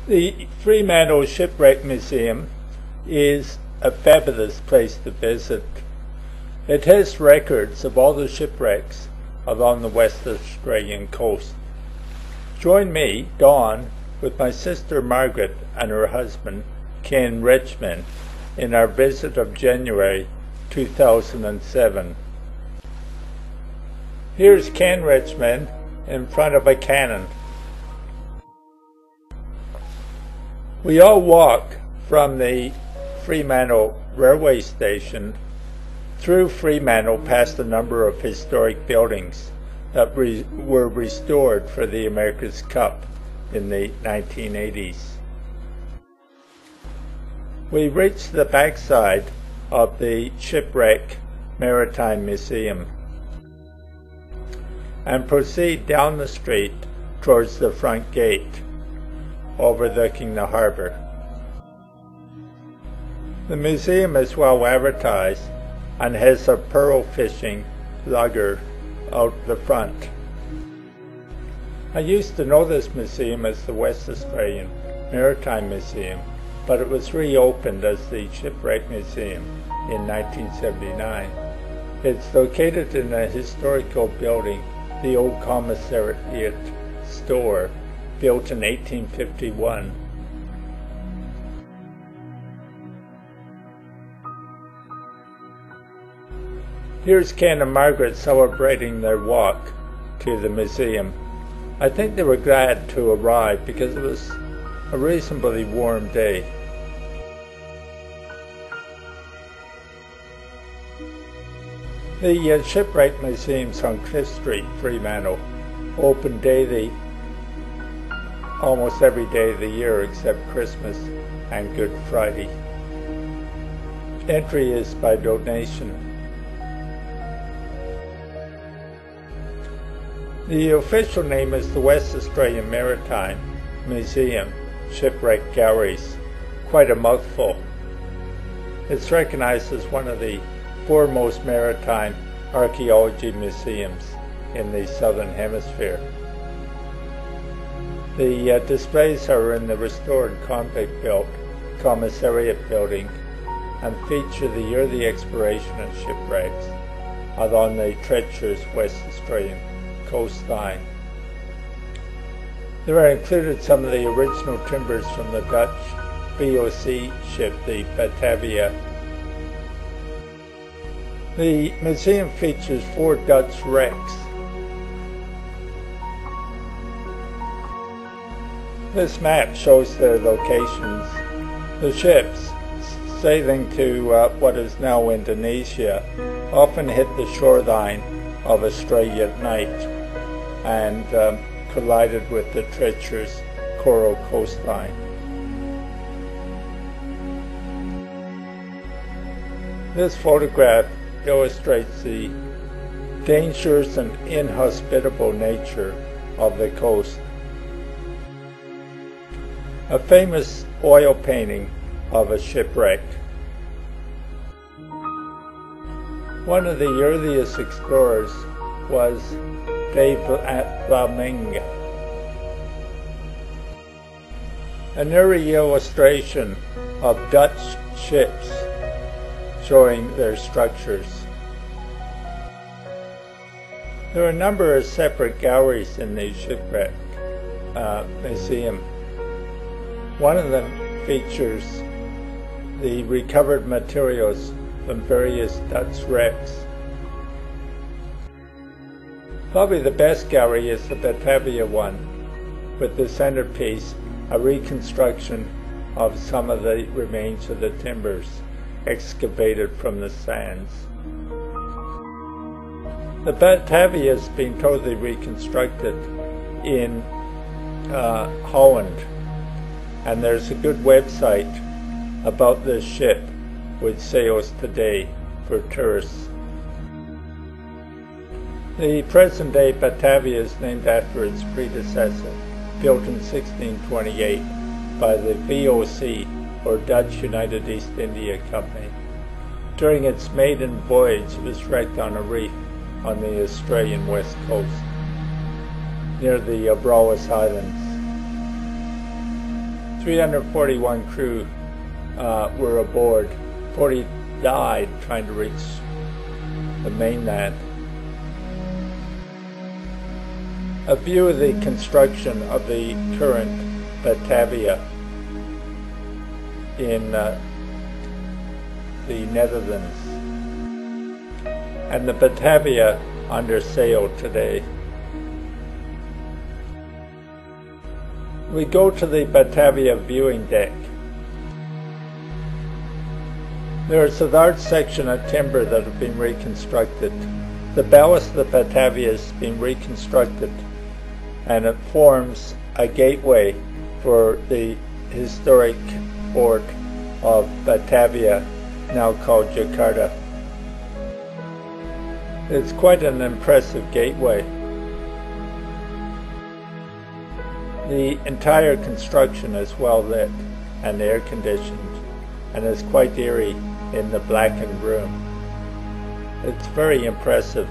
The Fremantle Shipwreck Museum is a fabulous place to visit. It has records of all the shipwrecks along the West Australian coast. Join me, Dawn, with my sister Margaret and her husband, Ken Richmond, in our visit of January 2007. Here's Ken Richmond in front of a cannon. We all walk from the Fremantle railway station through Fremantle past a number of historic buildings that were restored for the America's Cup in the 1980s. We reach the backside of the Shipwreck Maritime Museum and proceed down the street towards the front gate, overlooking the harbour. The museum is well advertised and has a pearl fishing lugger out the front. I used to know this museum as the West Australian Maritime Museum, but it was reopened as the Shipwreck Museum in 1979. It's located in a historical building, the old commissariat store, built in 1851. Here's Ken and Margaret celebrating their walk to the museum. I think they were glad to arrive because it was a reasonably warm day. The Shipwreck Museum's on Cliff Street, Fremantle, open daily almost every day of the year except Christmas and Good Friday. Entry is by donation. The official name is the West Australian Maritime Museum Shipwreck Galleries. Quite a mouthful. It's recognized as one of the foremost maritime archaeology museums in the Southern Hemisphere. The displays are in the restored convict-built commissariat building and feature the early exploration of shipwrecks along the treacherous West Australian coastline. There are included some of the original timbers from the Dutch VOC ship, the Batavia. The museum features 4 Dutch wrecks. This map shows their locations. The ships, sailing to what is now Indonesia, often hit the shoreline of Australia at night and collided with the treacherous coral coastline. This photograph illustrates the dangerous and inhospitable nature of the coast. A famous oil painting of a shipwreck. One of the earliest explorers was De Vlaming. An early illustration of Dutch ships showing their structures. There are a number of separate galleries in the Shipwreck Museum. One of them features the recovered materials from various Dutch wrecks. Probably the best gallery is the Batavia one, with the centerpiece a reconstruction of some of the remains of the timbers excavated from the sands. The Batavia has been totally reconstructed in Holland, and there's a good website about this ship which sails today for tourists. The present-day Batavia is named after its predecessor, built in 1628 by the VOC, or Dutch United East India Company. During its maiden voyage, it was wrecked on a reef on the Australian west coast, near the Abrolhos Islands. 341 crew were aboard. 40 died trying to reach the mainland. A view of the construction of the current Batavia in the Netherlands, and the Batavia under sail today. We go to the Batavia viewing deck. There is a large section of timber that have been reconstructed. The ballast of the Batavia has been reconstructed, and it forms a gateway for the historic port of Batavia, now called Jakarta. It's quite an impressive gateway. The entire construction is well lit and air conditioned, and is quite eerie in the blackened room. It's very impressive.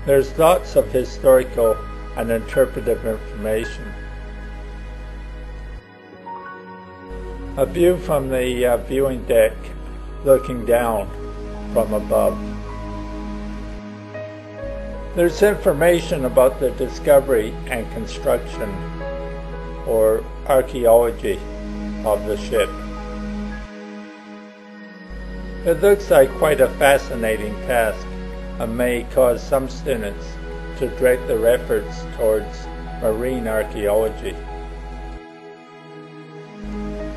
There's lots of historical and interpretive information. A view from the viewing deck looking down from above. There's information about the discovery and construction or archaeology of the ship. It looks like quite a fascinating task and may cause some students to direct their efforts towards marine archaeology.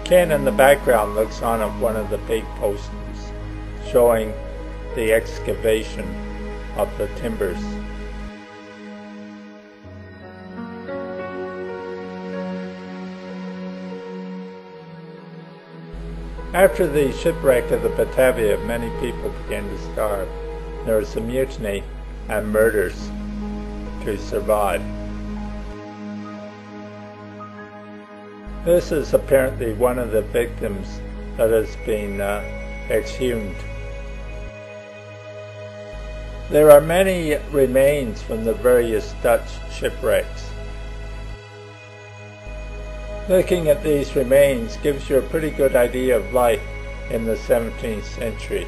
Ken in the background looks on at one of the big posters showing the excavation of the timbers. After the shipwreck of the Batavia, many people began to starve. There was a mutiny and murders to survive. This is apparently one of the victims that has been exhumed. There are many remains from the various Dutch shipwrecks. Looking at these remains gives you a pretty good idea of life in the 17th century.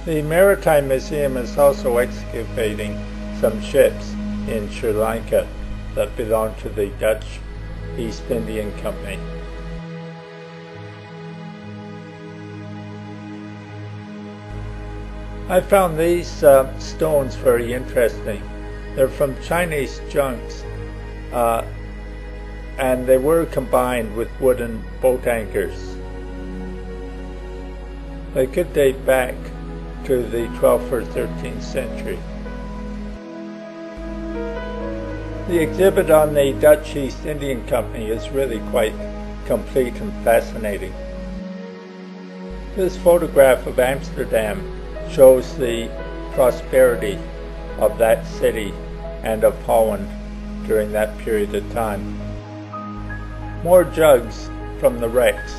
The Maritime Museum is also excavating some ships in Sri Lanka that belong to the Dutch East Indian Company. I found these stones very interesting. They're from Chinese junks, and they were combined with wooden boat anchors. They could date back to the 12th or 13th century. The exhibit on the Dutch East Indian Company is really quite complete and fascinating. This photograph of Amsterdam shows the prosperity of that city and of Holland during that period of time. More jugs from the wrecks.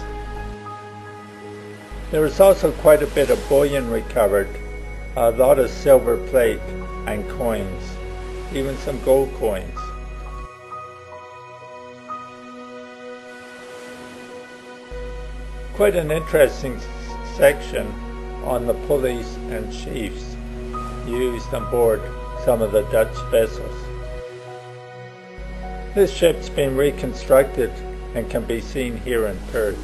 There was also quite a bit of bullion recovered, a lot of silver plate and coins, even some gold coins. Quite an interesting section on the pulleys and sheaves used on board some of the Dutch vessels. This ship's been reconstructed and can be seen here in Perth.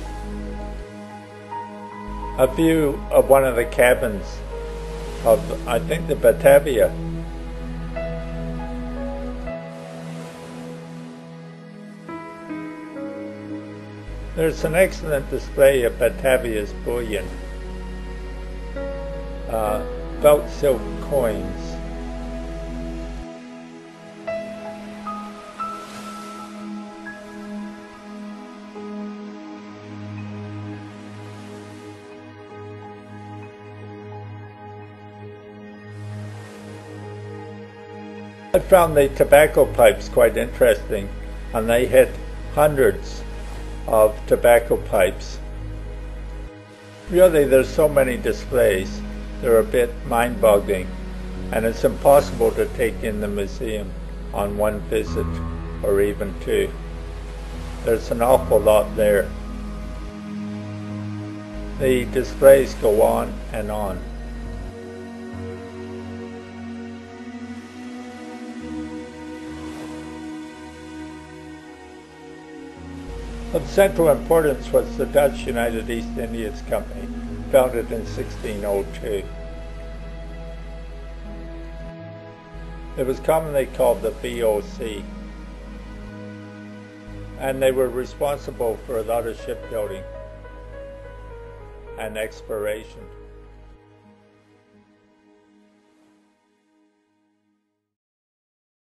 A view of one of the cabins of, I think, the Batavia. There's an excellent display of Batavia's bullion. Felt silk coins. I found the tobacco pipes quite interesting, and they had hundreds of tobacco pipes. Really, there's so many displays, they're a bit mind-boggling, and it's impossible to take in the museum on one visit, or even two. There's an awful lot there. The displays go on and on. Of central importance was the Dutch United East Indies Company, founded in 1602. It was commonly called the VOC, and they were responsible for a lot of shipbuilding and exploration.